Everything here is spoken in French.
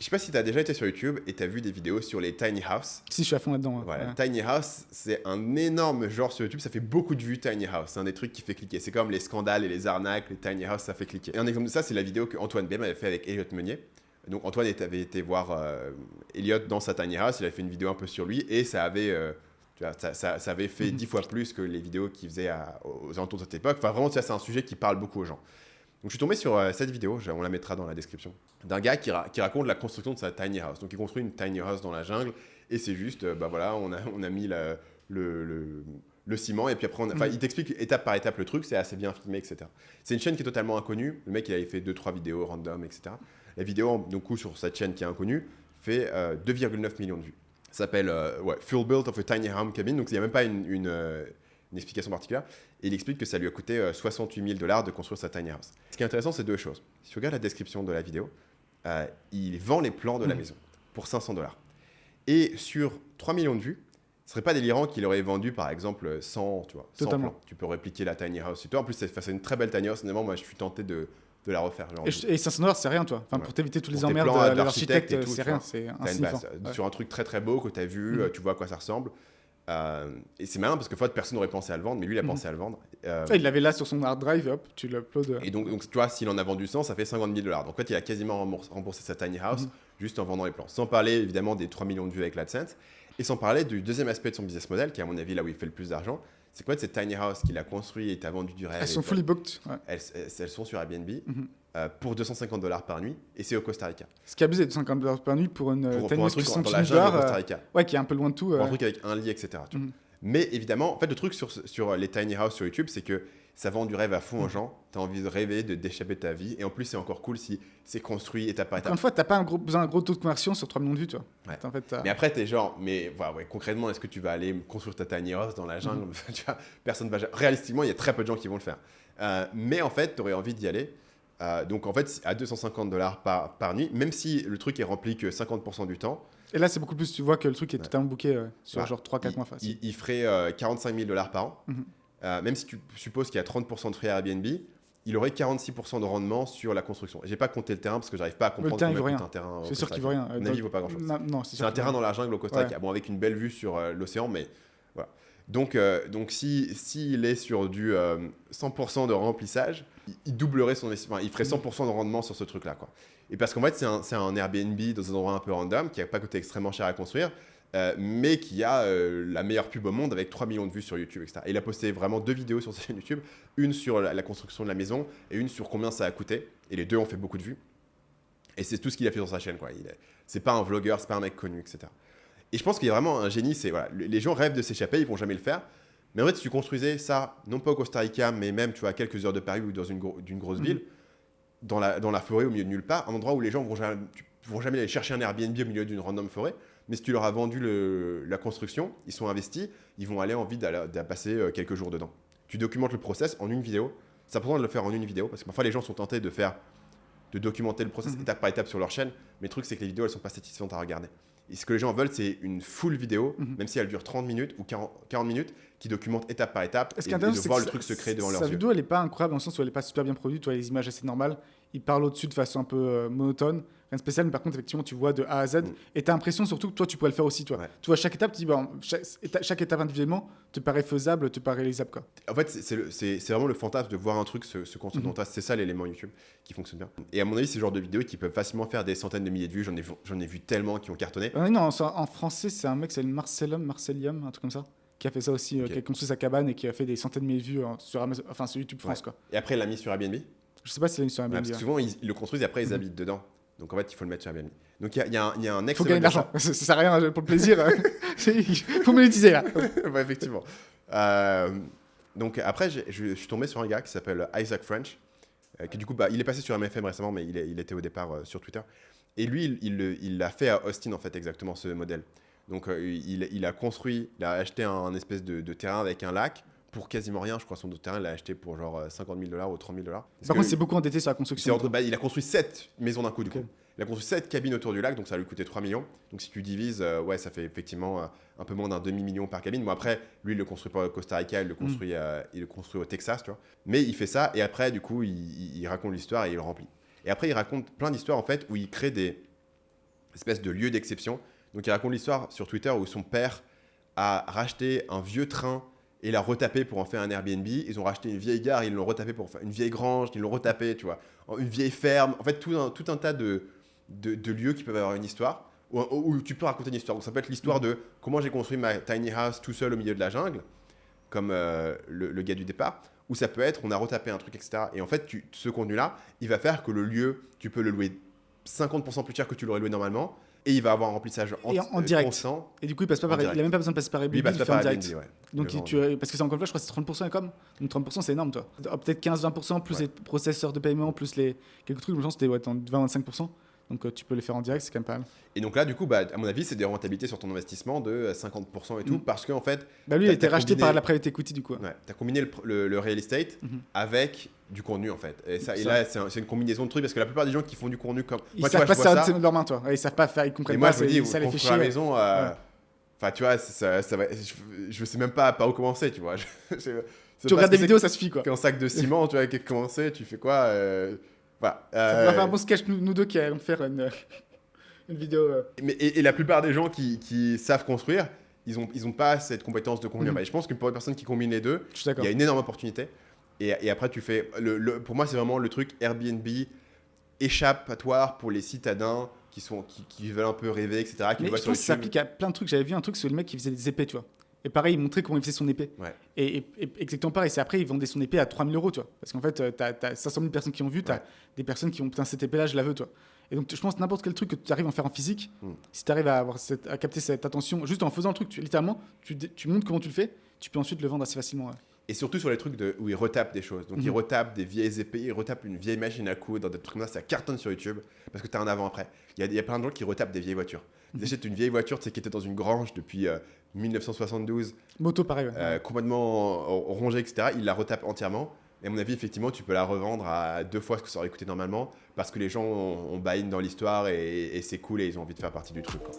Je sais pas si tu as déjà été sur YouTube et tu as vu des vidéos sur les tiny house. Si, je suis à fond là-dedans. Voilà, Ouais. tiny house, c'est un énorme genre sur YouTube. Ça fait beaucoup de vues, tiny house. C'est un des trucs qui fait cliquer. C'est comme les scandales et les arnaques, les tiny house, ça fait cliquer. Et un exemple de ça, c'est la vidéo que Antoine Bem avait fait avec Elliot Meunier. Donc Antoine avait été voir Elliot dans sa tiny house. Il avait fait une vidéo un peu sur lui et ça avait, tu vois, ça avait fait 10 fois plus que les vidéos qu'il faisait aux alentours de cette époque. Enfin, vraiment, tu vois, c'est un sujet qui parle beaucoup aux gens. Donc je suis tombé sur cette vidéo, on la mettra dans la description, d'un gars qui raconte la construction de sa tiny house. Donc il construit une tiny house dans la jungle et c'est juste, voilà, on a mis le ciment et puis après, il t'explique étape par étape le truc, c'est assez bien filmé, etc. C'est une chaîne qui est totalement inconnue. Le mec, il avait fait 2-3 vidéos random, etc. La vidéo, donc, sur cette chaîne qui est inconnue, fait 2,9 millions de vues. Ça s'appelle Full Build of a Tiny Home Cabin. Donc il n'y a même pas une explication particulière. Et il explique que ça lui a coûté $68 000 de construire sa tiny house. Ce qui est intéressant, c'est deux choses. Si tu regardes la description de la vidéo, il vend les plans de la maison pour $500. Et sur 3 millions de vues, ce serait pas délirant qu'il aurait vendu par exemple 100 plans. Tu peux répliquer la tiny house. En plus, c'est une très belle tiny house. Honnêtement, moi, je suis tenté de la refaire. Genre, et $500, c'est rien, toi. Enfin, pour t'éviter tous les emmerdes de l'architecte, c'est rien. C'est insignifiant. Sur un truc très très beau que tu as vu, tu vois à quoi ça ressemble. Et c'est malin parce que personne n'aurait pensé à le vendre, mais lui il a pensé à le vendre. Il l'avait là sur son hard drive, hop, tu l'uploades. Et donc tu vois, s'il en a vendu 100, ça fait $50 000. Donc en fait, il a quasiment remboursé sa tiny house juste en vendant les plans. Sans parler évidemment des 3 millions de vues avec l'AdSense. Et sans parler du deuxième aspect de son business model, qui est à mon avis là où il fait le plus d'argent. C'est quoi cette tiny house qu'il a construit et t'a vendu du rêve. Elles sont fully booked. Ouais. Elles sont sur Airbnb pour $250 par nuit et c'est au Costa Rica. Ce qui est abusé, $250 par nuit pour une tiny house qui sont dans la jungle au Costa Rica. Ouais, qui est un peu loin de tout. Pour un truc avec un lit, etc. Mais évidemment, en fait, le truc sur les tiny house sur YouTube, c'est que ça vend du rêve à fond aux gens. Tu as envie de rêver, d'échapper de ta vie. Et en plus, c'est encore cool si c'est construit étape par étape. Encore une fois, tu n'as pas besoin d'un gros taux de conversion sur 3 millions de vues, tu vois. Ouais. En fait, mais après, tu es genre, concrètement, est-ce que tu vas aller construire ta tiny house dans la jungle Tu vois, personne va. Réalistiquement, il y a très peu de gens qui vont le faire. Mais en fait, tu aurais envie d'y aller. Donc en fait, à $250 par nuit, même si le truc est rempli que 50% du temps. Et là, c'est beaucoup plus, tu vois que le truc est totalement booké sur genre 3-4 mois facile. Il ferait $45 000 par an. Même si tu supposes qu'il y a 30% de frais Airbnb, il aurait 46% de rendement sur la construction. J'ai pas compté le terrain parce que j'arrive pas à comprendre combien coûte un terrain. C'est sûr qu'il vaut rien. À mon avis, il vaut pas grand-chose. Non, c'est un terrain dans la jungle au Costa Rica. Bon, avec une belle vue sur l'océan, mais voilà. Donc s'il est sur du 100% de remplissage, il doublerait son investissement. Il ferait 100% de rendement sur ce truc-là, quoi. Et parce qu'en fait, c'est un Airbnb dans un endroit un peu random qui n'a pas coûté extrêmement cher à construire, mais qui a la meilleure pub au monde avec 3 millions de vues sur YouTube, etc. Et il a posté vraiment 2 vidéos sur sa chaîne YouTube, une sur la construction de la maison et une sur combien ça a coûté. Et les deux ont fait beaucoup de vues. Et c'est tout ce qu'il a fait sur sa chaîne, quoi. C'est pas un vlogueur, c'est pas un mec connu, etc. Et je pense qu'il y a vraiment un génie. Les gens rêvent de s'échapper, ils vont jamais le faire. Mais en fait, si tu construisais ça, non pas au Costa Rica, mais même à quelques heures de Paris ou dans d'une grosse ville, dans la forêt au milieu de nulle part, un endroit où les gens vont jamais aller chercher un Airbnb au milieu d'une random forêt. Mais si tu leur as vendu la construction, ils sont investis, ils vont aller envie d'aller passer quelques jours dedans. Tu documentes le process en une vidéo. C'est important de le faire en une vidéo parce que parfois les gens sont tentés de documenter le process étape par étape sur leur chaîne. Mais le truc, c'est que les vidéos, elles sont pas satisfaisantes à regarder. Et ce que les gens veulent, c'est une full vidéo, même si elle dure 30 minutes ou 40 minutes, qui documente étape par étape et de voir le truc se créer devant leurs yeux. Sa vidéo, elle n'est pas incroyable dans le sens où elle n'est pas super bien produite. Tu vois les images assez normales. Il parle au-dessus de façon un peu monotone. Rien de spécial, mais par contre, effectivement, tu vois de A à Z. Et tu as l'impression surtout que toi, tu pourrais le faire aussi. Toi. Ouais. Tu vois, chaque étape, tu dis, chaque étape individuellement te paraît faisable, te paraît réalisable. Quoi. En fait, c'est vraiment le fantasme de voir un truc se construire dans toi. C'est ça l'élément YouTube qui fonctionne bien. Et à mon avis, c'est le genre de vidéos qui peuvent facilement faire des centaines de milliers de vues. J'en ai vu tellement qui ont cartonné. Non, en français, c'est un mec, c'est Marcelium, un truc comme ça, qui a fait ça aussi, qui a construit sa cabane et qui a fait des centaines de milliers de vues sur YouTube France. Quoi. Et après, il l'a mis sur Airbnb. Je sais pas s'il l'a mis sur Airbnb. Parce que souvent, ils le construisent et après, ils habitent dedans. Donc en fait, il faut le mettre sur Airbnb. Donc il y a un ex. Il faut gagner de l'argent. Ça sert à rien pour le plaisir. Il faut monétiser là. Ouais, effectivement. Donc après, je suis tombé sur un gars qui s'appelle Isaac French, qui du coup, il est passé sur MFM récemment, mais il était au départ sur Twitter. Et lui, il l'a fait à Austin en fait, exactement ce modèle. Donc il a acheté un espèce de terrain avec un lac. Pour quasiment rien, je crois son terrain, il l'a acheté pour genre $50 000 ou $30 000. Par contre, c'est beaucoup endetté sur la construction. Il a construit 7 maisons d'un coup, du coup. Il a construit 7 cabines autour du lac, donc ça lui coûtait 3 millions. Donc si tu divises, ça fait effectivement un peu moins d'un demi-million par cabine. Bon, après, lui, il le construit pas au Costa Rica, il le construit au Texas, tu vois. Mais il fait ça, et après, du coup, il raconte l'histoire et il le remplit. Et après, il raconte plein d'histoires, en fait, où il crée espèce de lieu d'exception. Donc il raconte l'histoire sur Twitter où son père a racheté un vieux train et l'a retapé pour en faire un Airbnb. Ils ont racheté une vieille gare, ils l'ont retapé pour faire une vieille grange, ils l'ont retapé, tu vois, une vieille ferme. En fait, tout un tas de lieux qui peuvent avoir une histoire, où tu peux raconter une histoire. Donc ça peut être l'histoire de comment j'ai construit ma tiny house tout seul au milieu de la jungle, comme le gars du départ, ou ça peut être on a retapé un truc, etc. Et en fait, ce contenu-là, il va faire que le lieu, tu peux le louer 50% plus cher que tu l'aurais loué normalement, et il va avoir un remplissage en direct. constant. Et du coup, il passe pas par, il a même pas besoin de passer par Airbnb, Lui, il passe pas fait en par direct. Airbnb, ouais. Donc, parce que c'est encore une fois, je crois que c'est 30% et comme. Donc 30%, c'est énorme, toi. Peut-être 15-20%, plus les processeurs de paiement, plus les quelques trucs, je pense que c'était 20-25%. Donc tu peux les faire en direct, c'est quand même pas mal. Et donc là, du coup, à mon avis, c'est des rentabilités sur ton investissement de 50% et tout, parce qu'en fait... Lui, il a été racheté par la private equity, du coup. Ouais, tu as combiné le real estate avec du contenu, en fait. Et là, c'est une combinaison de trucs, parce que la plupart des gens qui font du contenu comme... Ils savent pas ça de leurs mains, toi. Ils savent pas faire, ils comprennent pas. Et moi, je me dis, ça les fait construire chier. la maison... Enfin, tu vois, ça va, je sais même pas par où commencer, tu vois. Tu regardes des vidéos, ça suffit, quoi. Un sac de ciment, tu vois, qui commencer, tu fais quoi voilà. Ça va faire un bon sketch, nous deux, qui allons faire une vidéo. Et la plupart des gens qui savent construire, ils ont pas cette compétence de combiner. Je pense que pour une personne qui combine les deux, il y a une énorme opportunité. Et après, tu fais... pour moi, c'est vraiment le truc Airbnb échappatoire pour les citadins qui veulent un peu rêver, etc. Mais je pense que ça s'applique à plein de trucs. J'avais vu un truc sur le mec qui faisait des épées, tu vois. Et pareil, il montrait comment il faisait son épée. Ouais. Et exactement pareil. C'est après, il vendait son épée à 3 000 €, tu vois. Parce qu'en fait, t'as 500 000 personnes qui ont vu, t'as des personnes qui ont, putain, cette épée-là, je la veux, toi. Et donc, je pense que n'importe quel truc que tu arrives à en faire en physique, si tu arrives à capter cette attention, juste en faisant le truc, littéralement, tu montres comment tu le fais, tu peux ensuite le vendre assez facilement. Ouais. Et surtout sur les trucs où ils retapent des choses. Donc, ils retapent des vieilles épées, ils retapent une vieille machine à coudre, des trucs comme ça cartonne sur YouTube parce que tu as un avant-après. Il y a plein de gens qui retapent des vieilles voitures. Ils achètent une vieille voiture qui était dans une grange depuis 1972. Moto, pareil. Complètement rongée, etc. Ils la retapent entièrement. Et à mon avis, effectivement, tu peux la revendre à 2 fois ce que ça aurait coûté normalement parce que les gens ont buy-in dans l'histoire et c'est cool et ils ont envie de faire partie du truc, quoi.